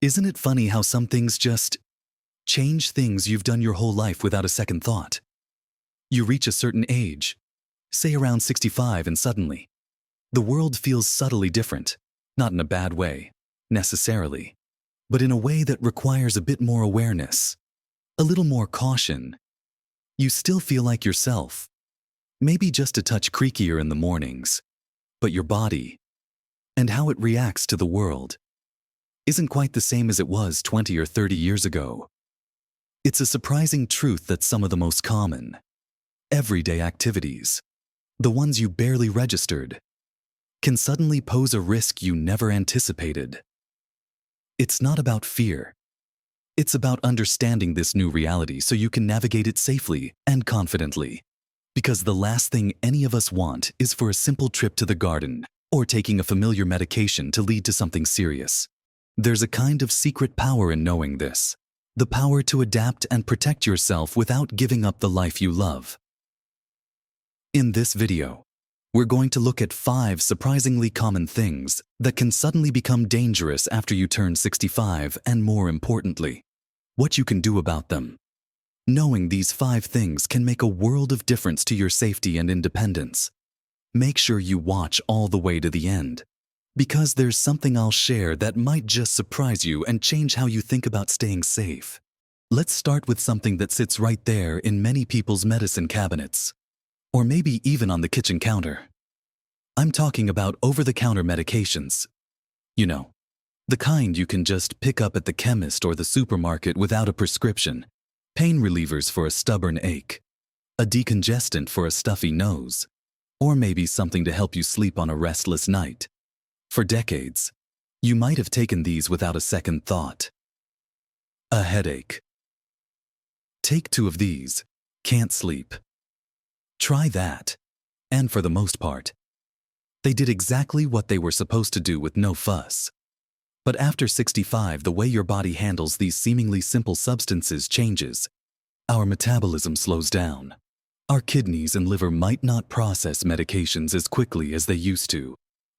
Isn't it funny how some things just change things you've done your whole life without a second thought? You reach a certain age, say around 65, and suddenly, the world feels subtly different, not in a bad way, necessarily, but in a way that requires a bit more awareness, a little more caution. You still feel like yourself, maybe just a touch creakier in the mornings, but your body, and how it reacts to the world, isn't quite the same as it was 20 or 30 years ago. It's a surprising truth that some of the most common, everyday activities, the ones you barely registered, can suddenly pose a risk you never anticipated. It's not about fear. It's about understanding this new reality so you can navigate it safely and confidently. Because the last thing any of us want is for a simple trip to the garden or taking a familiar medication to lead to something serious. There's a kind of secret power in knowing this, the power to adapt and protect yourself without giving up the life you love. In this video, we're going to look at 5 surprisingly common things that can suddenly become dangerous after you turn 65, and more importantly, what you can do about them. Knowing these 5 things can make a world of difference to your safety and independence. Make sure you watch all the way to the end, because there's something I'll share that might just surprise you and change how you think about staying safe. Let's start with something that sits right there in many people's medicine cabinets, or maybe even on the kitchen counter. I'm talking about over-the-counter medications. You know, the kind you can just pick up at the chemist or the supermarket without a prescription. Pain relievers for a stubborn ache, a decongestant for a stuffy nose, or maybe something to help you sleep on a restless night. For decades, you might have taken these without a second thought. A headache. Take 2 of these. Can't sleep. Try that. And for the most part, they did exactly what they were supposed to do with no fuss. But after 65, the way your body handles these seemingly simple substances changes. Our metabolism slows down. Our kidneys and liver might not process medications as quickly as they used to.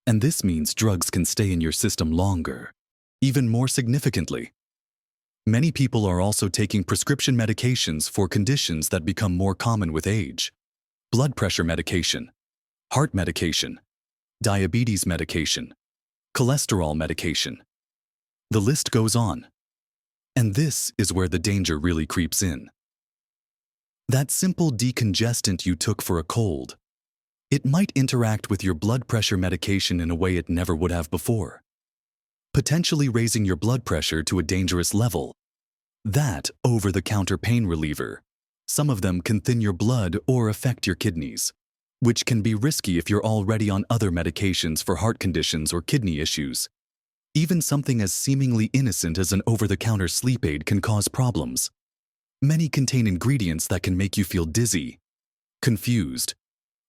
And this means drugs can stay in your system longer. Even more significantly, many people are also taking prescription medications for conditions that become more common with age. Blood pressure medication, heart medication, diabetes medication, cholesterol medication. The list goes on. And this is where the danger really creeps in. That simple decongestant you took for a cold, it might interact with your blood pressure medication in a way it never would have before, potentially raising your blood pressure to a dangerous level. That over-the-counter pain reliever, some of them can thin your blood or affect your kidneys, which can be risky if you're already on other medications for heart conditions or kidney issues. Even something as seemingly innocent as an over-the-counter sleep aid can cause problems. Many contain ingredients that can make you feel dizzy, confused,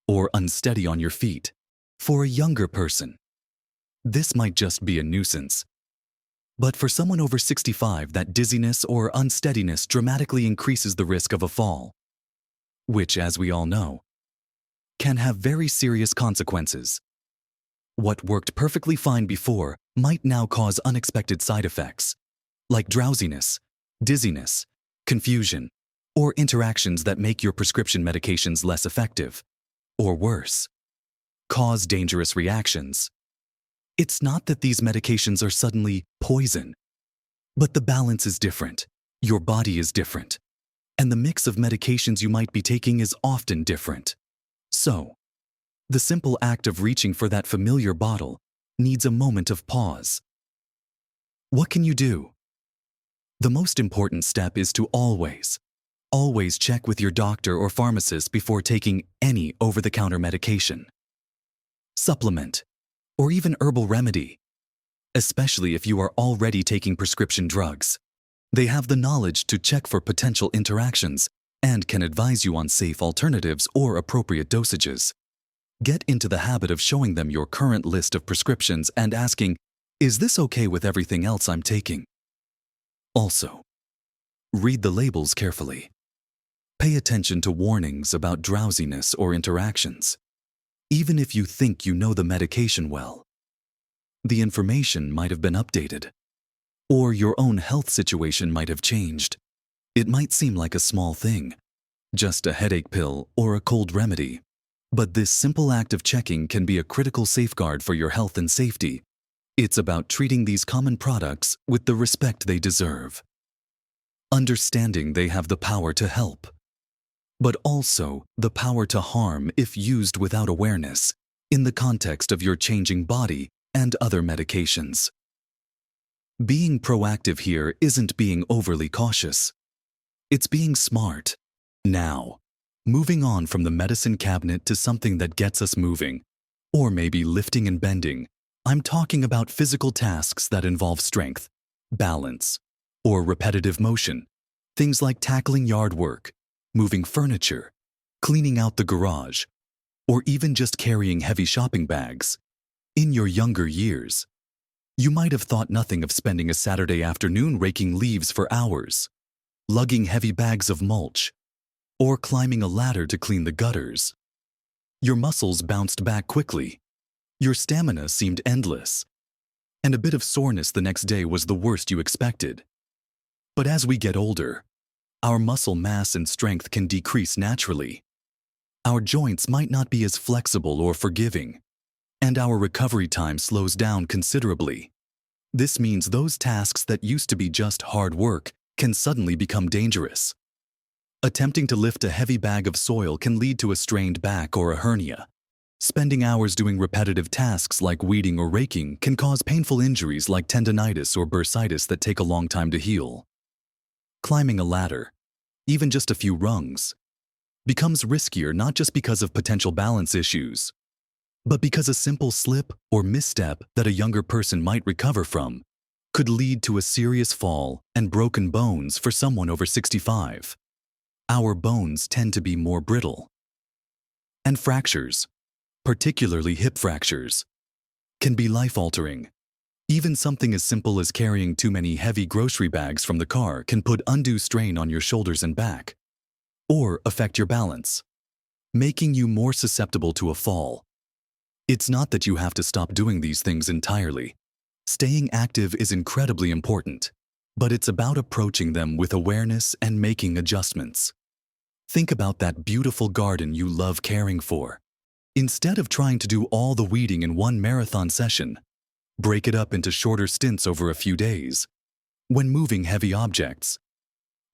or unsteady on your feet. For a younger person, this might just be a nuisance. But for someone over 65, that dizziness or unsteadiness dramatically increases the risk of a fall, which, as we all know, can have very serious consequences. What worked perfectly fine before might now cause unexpected side effects, like drowsiness, dizziness, confusion, or interactions that make your prescription medications less effective, or worse, cause dangerous reactions. It's not that these medications are suddenly poison, but the balance is different, your body is different, and the mix of medications you might be taking is often different. So, the simple act of reaching for that familiar bottle needs a moment of pause. What can you do? The most important step is to always check with your doctor or pharmacist before taking any over-the-counter medication, supplement, or even herbal remedy, especially if you are already taking prescription drugs. They have the knowledge to check for potential interactions and can advise you on safe alternatives or appropriate dosages. Get into the habit of showing them your current list of prescriptions and asking, "Is this okay with everything else I'm taking?" Also, read the labels carefully. Pay attention to warnings about drowsiness or interactions. Even if you think you know the medication well, the information might have been updated, Or your own health situation might have changed. It might seem like a small thing, just a headache pill or a cold remedy. But this simple act of checking can be a critical safeguard for your health and safety. It's about treating these common products with the respect they deserve. Understanding they have the power to help, but also the power to harm if used without awareness in the context of your changing body and other medications. Being proactive here isn't being overly cautious. It's being smart. Now, moving on from the medicine cabinet to something that gets us moving, or maybe lifting and bending, I'm talking about physical tasks that involve strength, balance, or repetitive motion. Things like tackling yard work, moving furniture, cleaning out the garage, or even just carrying heavy shopping bags. In your younger years, you might have thought nothing of spending a Saturday afternoon raking leaves for hours, lugging heavy bags of mulch, or climbing a ladder to clean the gutters. Your muscles bounced back quickly. Your stamina seemed endless, and a bit of soreness the next day was the worst you expected. But as we get older, our muscle mass and strength can decrease naturally. Our joints might not be as flexible or forgiving, and our recovery time slows down considerably. This means those tasks that used to be just hard work can suddenly become dangerous. Attempting to lift a heavy bag of soil can lead to a strained back or a hernia. Spending hours doing repetitive tasks like weeding or raking can cause painful injuries like tendonitis or bursitis that take a long time to heal. Climbing a ladder, even just a few rungs, becomes riskier not just because of potential balance issues, but because a simple slip or misstep that a younger person might recover from could lead to a serious fall and broken bones for someone over 65. Our bones tend to be more brittle. And fractures, particularly hip fractures, can be life-altering. Even something as simple as carrying too many heavy grocery bags from the car can put undue strain on your shoulders and back, or affect your balance, making you more susceptible to a fall. It's not that you have to stop doing these things entirely. Staying active is incredibly important, but it's about approaching them with awareness and making adjustments. Think about that beautiful garden you love caring for. Instead of trying to do all the weeding in one marathon session, break it up into shorter stints over a few days. When moving heavy objects,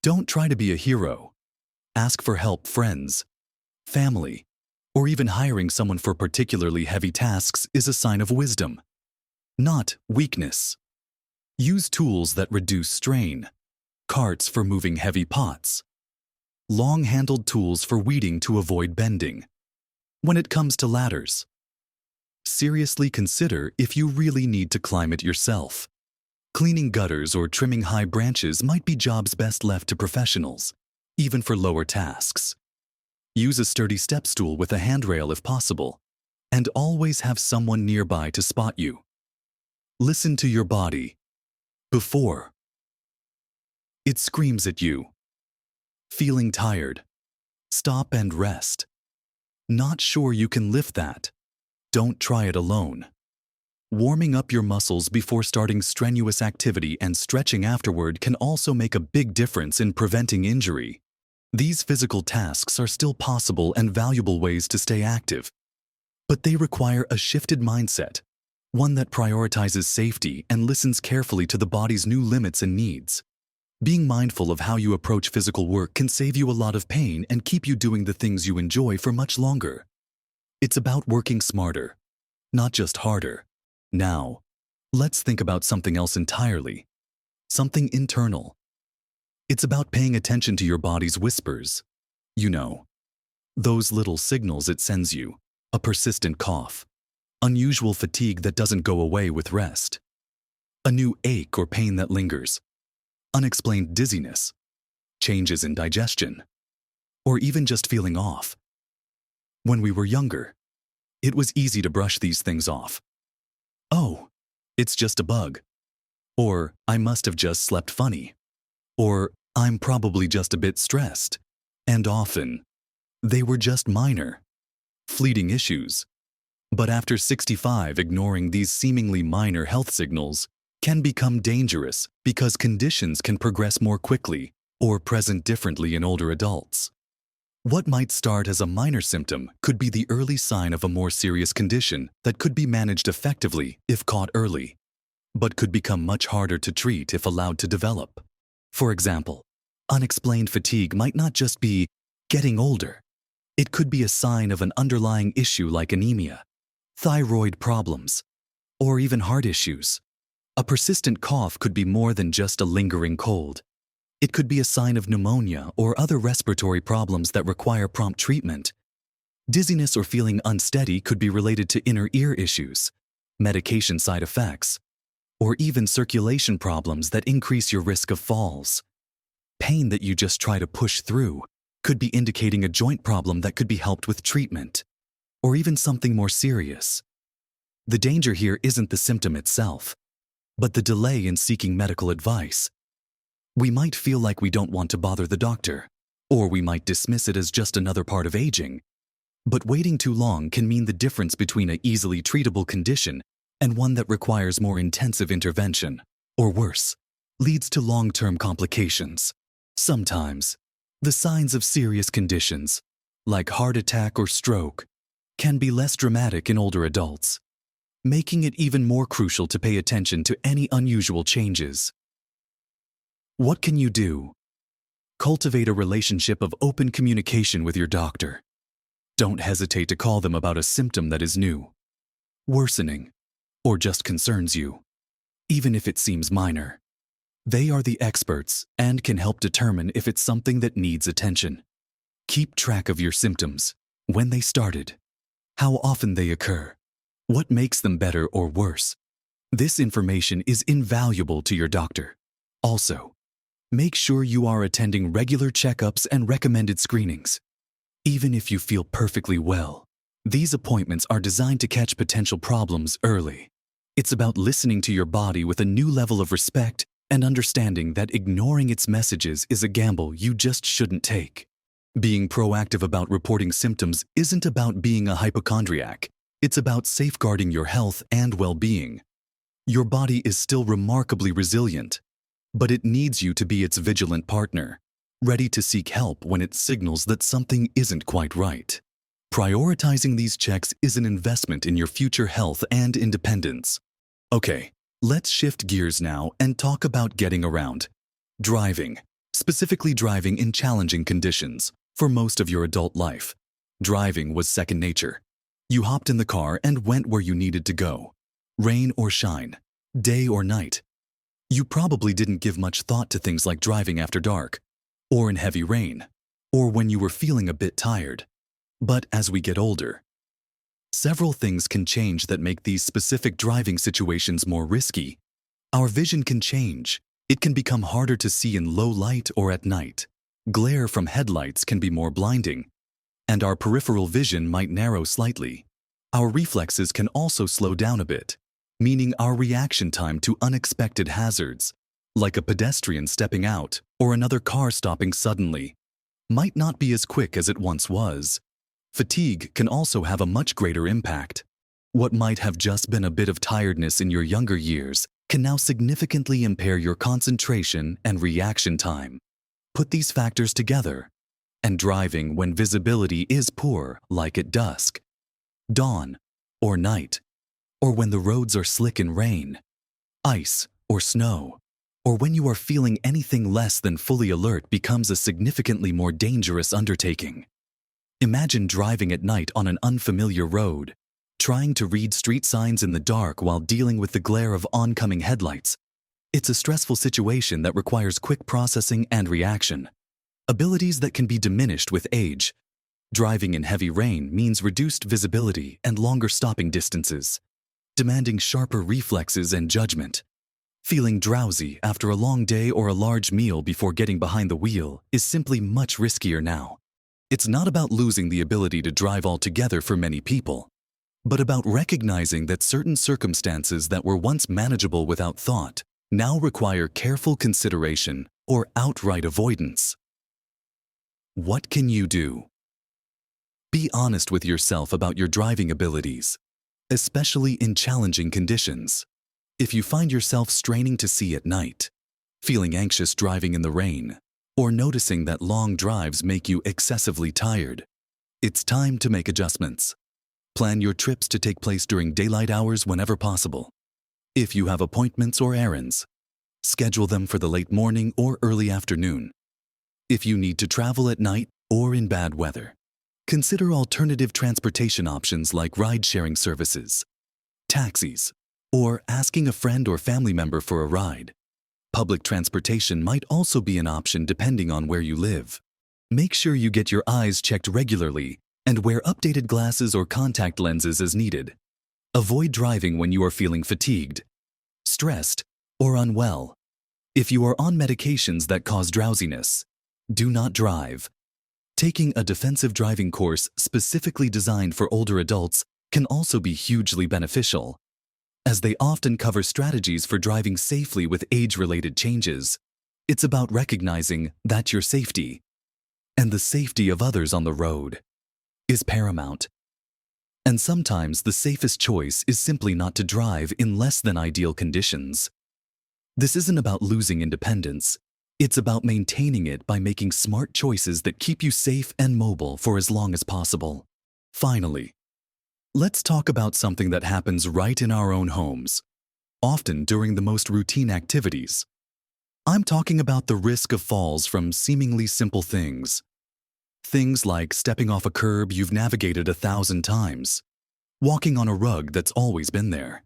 don't try to be a hero. Ask for help friends, family, or even hiring someone for particularly heavy tasks is a sign of wisdom, not weakness. Use tools that reduce strain, carts for moving heavy pots, long-handled tools for weeding to avoid bending. When it comes to ladders, seriously consider if you really need to climb it yourself. Cleaning gutters or trimming high branches might be jobs best left to professionals, even for lower tasks. Use a sturdy step stool with a handrail if possible, and always have someone nearby to spot you. Listen to your body. Before it screams at you. Feeling tired? Stop and rest. Not sure you can lift that? Don't try it alone. Warming up your muscles before starting strenuous activity and stretching afterward can also make a big difference in preventing injury. These physical tasks are still possible and valuable ways to stay active, but they require a shifted mindset, one that prioritizes safety and listens carefully to the body's new limits and needs. Being mindful of how you approach physical work can save you a lot of pain and keep you doing the things you enjoy for much longer. It's about working smarter, not just harder. Now, let's think about something else entirely. Something internal. It's about paying attention to your body's whispers. You know, those little signals it sends you. A persistent cough, unusual fatigue that doesn't go away with rest, a new ache or pain that lingers, unexplained dizziness, changes in digestion, or even just feeling off. When we were younger, it was easy to brush these things off. Oh, it's just a bug. Or I must have just slept funny. Or I'm probably just a bit stressed. And often, they were just minor, fleeting issues. But after 65, ignoring these seemingly minor health signals can become dangerous because conditions can progress more quickly or present differently in older adults. What might start as a minor symptom could be the early sign of a more serious condition that could be managed effectively if caught early, but could become much harder to treat if allowed to develop. For example, unexplained fatigue might not just be getting older. It could be a sign of an underlying issue like anemia, thyroid problems, or even heart issues. A persistent cough could be more than just a lingering cold. It could be a sign of pneumonia or other respiratory problems that require prompt treatment. Dizziness or feeling unsteady could be related to inner ear issues, medication side effects, or even circulation problems that increase your risk of falls. Pain that you just try to push through could be indicating a joint problem that could be helped with treatment, or even something more serious. The danger here isn't the symptom itself, but the delay in seeking medical advice. We might feel like we don't want to bother the doctor, or we might dismiss it as just another part of aging. But waiting too long can mean the difference between an easily treatable condition and one that requires more intensive intervention, or worse, leads to long-term complications. Sometimes, the signs of serious conditions, like heart attack or stroke, can be less dramatic in older adults, making it even more crucial to pay attention to any unusual changes. What can you do? Cultivate a relationship of open communication with your doctor. Don't hesitate to call them about a symptom that is new, worsening, or just concerns you, even if it seems minor. They are the experts and can help determine if it's something that needs attention. Keep track of your symptoms, when they started, how often they occur, what makes them better or worse. This information is invaluable to your doctor. Also, make sure you are attending regular checkups and recommended screenings. Even if you feel perfectly well, these appointments are designed to catch potential problems early. It's about listening to your body with a new level of respect and understanding that ignoring its messages is a gamble you just shouldn't take. Being proactive about reporting symptoms isn't about being a hypochondriac. It's about safeguarding your health and well-being. Your body is still remarkably resilient, but it needs you to be its vigilant partner, ready to seek help when it signals that something isn't quite right. Prioritizing these checks is an investment in your future health and independence. Okay, let's shift gears now and talk about getting around. Driving, specifically driving in challenging conditions. For most of your adult life, driving was second nature. You hopped in the car and went where you needed to go. Rain or shine, day or night. You probably didn't give much thought to things like driving after dark, or in heavy rain, or when you were feeling a bit tired. But as we get older, several things can change that make these specific driving situations more risky. Our vision can change. It can become harder to see in low light or at night. Glare from headlights can be more blinding, and our peripheral vision might narrow slightly. Our reflexes can also slow down a bit, meaning our reaction time to unexpected hazards, like a pedestrian stepping out or another car stopping suddenly, might not be as quick as it once was. Fatigue can also have a much greater impact. What might have just been a bit of tiredness in your younger years can now significantly impair your concentration and reaction time. Put these factors together, and driving when visibility is poor, like at dusk, dawn, or night, or when the roads are slick in rain, ice, or snow, or when you are feeling anything less than fully alert becomes a significantly more dangerous undertaking. Imagine driving at night on an unfamiliar road, trying to read street signs in the dark while dealing with the glare of oncoming headlights. It's a stressful situation that requires quick processing and reaction, abilities that can be diminished with age. Driving in heavy rain means reduced visibility and longer stopping distances, demanding sharper reflexes and judgment. Feeling drowsy after a long day or a large meal before getting behind the wheel is simply much riskier now. It's not about losing the ability to drive altogether for many people, but about recognizing that certain circumstances that were once manageable without thought now require careful consideration or outright avoidance. What can you do? Be honest with yourself about your driving abilities, especially in challenging conditions. If you find yourself straining to see at night, feeling anxious driving in the rain, or noticing that long drives make you excessively tired, it's time to make adjustments. Plan your trips to take place during daylight hours whenever possible. If you have appointments or errands, schedule them for the late morning or early afternoon. If you need to travel at night or in bad weather, consider alternative transportation options like ride-sharing services, taxis, or asking a friend or family member for a ride. Public transportation might also be an option depending on where you live. Make sure you get your eyes checked regularly and wear updated glasses or contact lenses as needed. Avoid driving when you are feeling fatigued, stressed, or unwell. If you are on medications that cause drowsiness, do not drive. Taking a defensive driving course specifically designed for older adults can also be hugely beneficial, as they often cover strategies for driving safely with age-related changes. It's about recognizing that your safety and the safety of others on the road is paramount. And sometimes the safest choice is simply not to drive in less than ideal conditions. This isn't about losing independence. It's about maintaining it by making smart choices that keep you safe and mobile for as long as possible. Finally, let's talk about something that happens right in our own homes, often during the most routine activities. I'm talking about the risk of falls from seemingly simple things. Things like stepping off a curb you've navigated 1,000 times, walking on a rug that's always been there,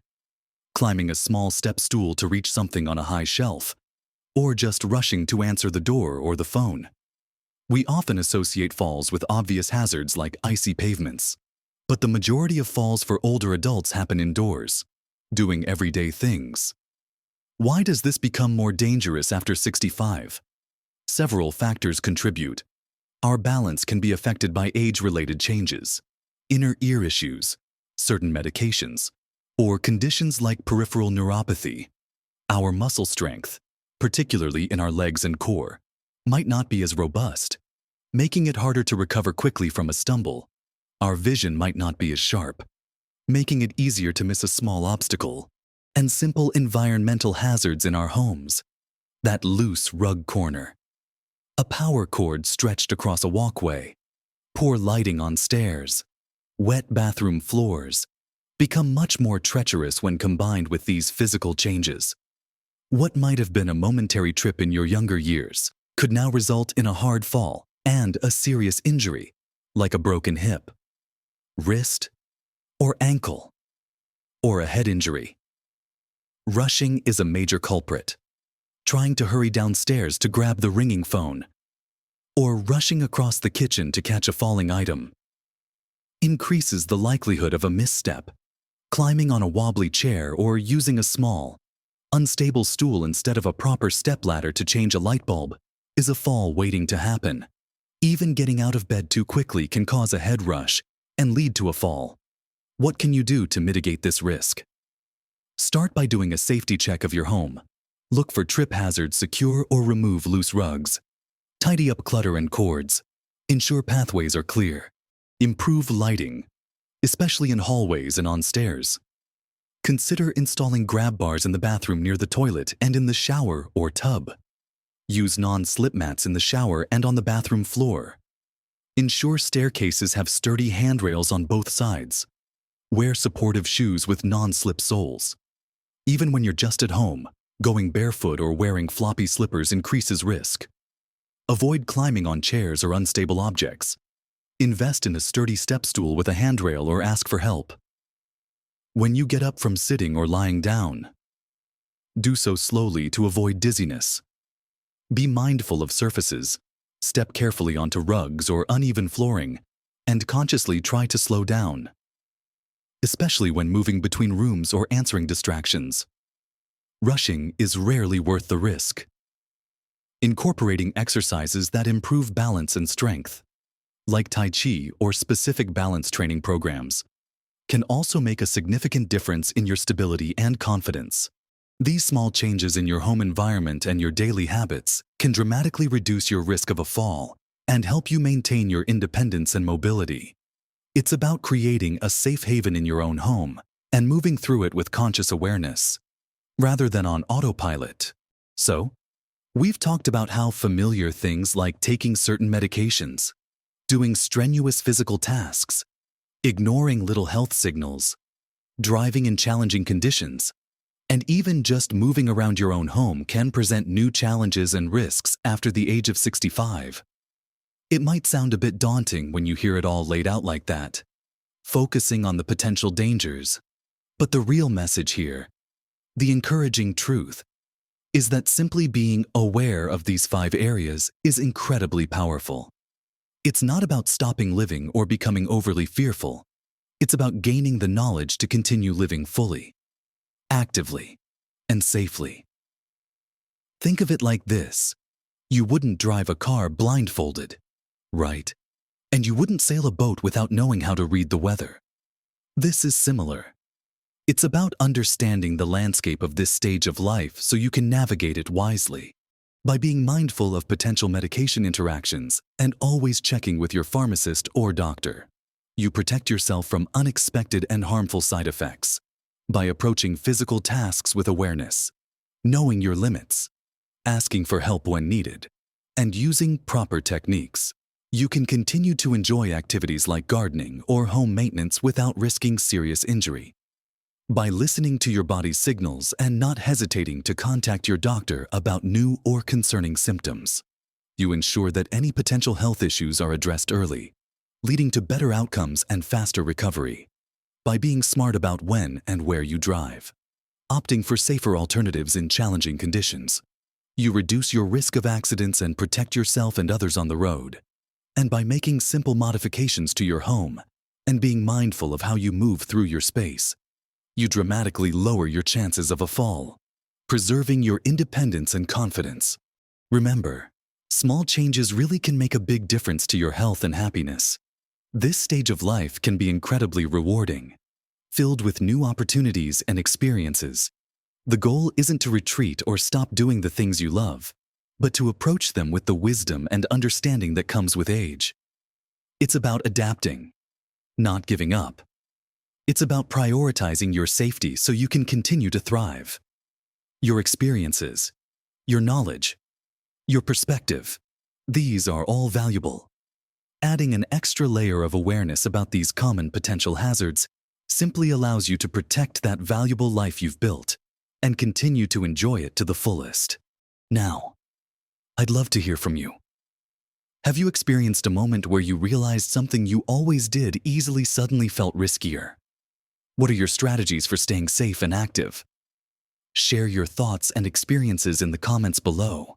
climbing a small step stool to reach something on a high shelf, or just rushing to answer the door or the phone. We often associate falls with obvious hazards like icy pavements, but the majority of falls for older adults happen indoors, doing everyday things. Why does this become more dangerous after 65? Several factors contribute. Our balance can be affected by age-related changes, inner ear issues, certain medications, or conditions like peripheral neuropathy. Our muscle strength, particularly in our legs and core, might not be as robust, making it harder to recover quickly from a stumble. Our vision might not be as sharp, making it easier to miss a small obstacle, and simple environmental hazards in our homes. That loose rug corner, a power cord stretched across a walkway, poor lighting on stairs, wet bathroom floors, become much more treacherous when combined with these physical changes. What might have been a momentary trip in your younger years could now result in a hard fall and a serious injury, like a broken hip, wrist, or ankle, or a head injury. Rushing is a major culprit. Trying to hurry downstairs to grab the ringing phone, or rushing across the kitchen to catch a falling item, increases the likelihood of a misstep. Climbing on a wobbly chair or using a small, unstable stool instead of a proper stepladder to change a light bulb is a fall waiting to happen. Even getting out of bed too quickly can cause a head rush and lead to a fall. What can you do to mitigate this risk? Start by doing a safety check of your home. Look for trip hazards, secure or remove loose rugs. Tidy up clutter and cords. Ensure pathways are clear. Improve lighting, especially in hallways and on stairs. Consider installing grab bars in the bathroom near the toilet and in the shower or tub. Use non-slip mats in the shower and on the bathroom floor. Ensure staircases have sturdy handrails on both sides. Wear supportive shoes with non-slip soles. Even when you're just at home, going barefoot or wearing floppy slippers increases risk. Avoid climbing on chairs or unstable objects. Invest in a sturdy step stool with a handrail or ask for help. When you get up from sitting or lying down, do so slowly to avoid dizziness. Be mindful of surfaces. Step carefully onto rugs or uneven flooring, and consciously try to slow down, especially when moving between rooms or answering distractions. Rushing is rarely worth the risk. Incorporating exercises that improve balance and strength, like Tai Chi or specific balance training programs, can also make a significant difference in your stability and confidence. These small changes in your home environment and your daily habits can dramatically reduce your risk of a fall and help you maintain your independence and mobility. It's about creating a safe haven in your own home and moving through it with conscious awareness. rather than on autopilot. So, we've talked about how familiar things like taking certain medications, doing strenuous physical tasks, ignoring little health signals, driving in challenging conditions, and even just moving around your own home can present new challenges and risks after the age of 65. It might sound a bit daunting when you hear it all laid out like that, focusing on the potential dangers. But the real message here, the encouraging truth, is that simply being aware of these 5 areas is incredibly powerful. It's not about stopping living or becoming overly fearful. It's about gaining the knowledge to continue living fully, actively, and safely. Think of it like this. You wouldn't drive a car blindfolded, right? And you wouldn't sail a boat without knowing how to read the weather. This is similar. It's about understanding the landscape of this stage of life so you can navigate it wisely. By being mindful of potential medication interactions and always checking with your pharmacist or doctor, you protect yourself from unexpected and harmful side effects. By approaching physical tasks with awareness, knowing your limits, asking for help when needed, and using proper techniques, you can continue to enjoy activities like gardening or home maintenance without risking serious injury. By listening to your body's signals and not hesitating to contact your doctor about new or concerning symptoms, you ensure that any potential health issues are addressed early, leading to better outcomes and faster recovery. By being smart about when and where you drive, opting for safer alternatives in challenging conditions, you reduce your risk of accidents and protect yourself and others on the road. And by making simple modifications to your home and being mindful of how you move through your space, you dramatically lower your chances of a fall, preserving your independence and confidence. Remember, small changes really can make a big difference to your health and happiness. This stage of life can be incredibly rewarding, filled with new opportunities and experiences. The goal isn't to retreat or stop doing the things you love, but to approach them with the wisdom and understanding that comes with age. It's about adapting, not giving up. It's about prioritizing your safety so you can continue to thrive. Your experiences, your knowledge, your perspective, these are all valuable. Adding an extra layer of awareness about these common potential hazards simply allows you to protect that valuable life you've built and continue to enjoy it to the fullest. Now, I'd love to hear from you. Have you experienced a moment where you realized something you always did easily suddenly felt riskier? What are your strategies for staying safe and active? Share your thoughts and experiences in the comments below.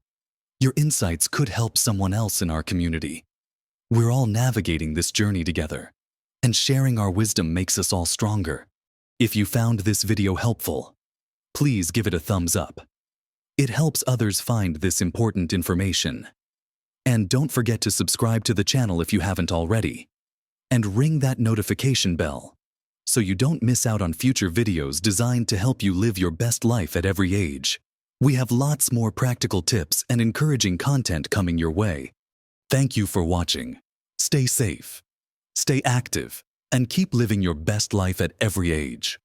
Your insights could help someone else in our community. We're all navigating this journey together, and sharing our wisdom makes us all stronger. If you found this video helpful, please give it a thumbs up. It helps others find this important information. And don't forget to subscribe to the channel if you haven't already, and ring that notification bell so you don't miss out on future videos designed to help you live your best life at every age. We have lots more practical tips and encouraging content coming your way. Thank you for watching. Stay safe, stay active, and keep living your best life at every age.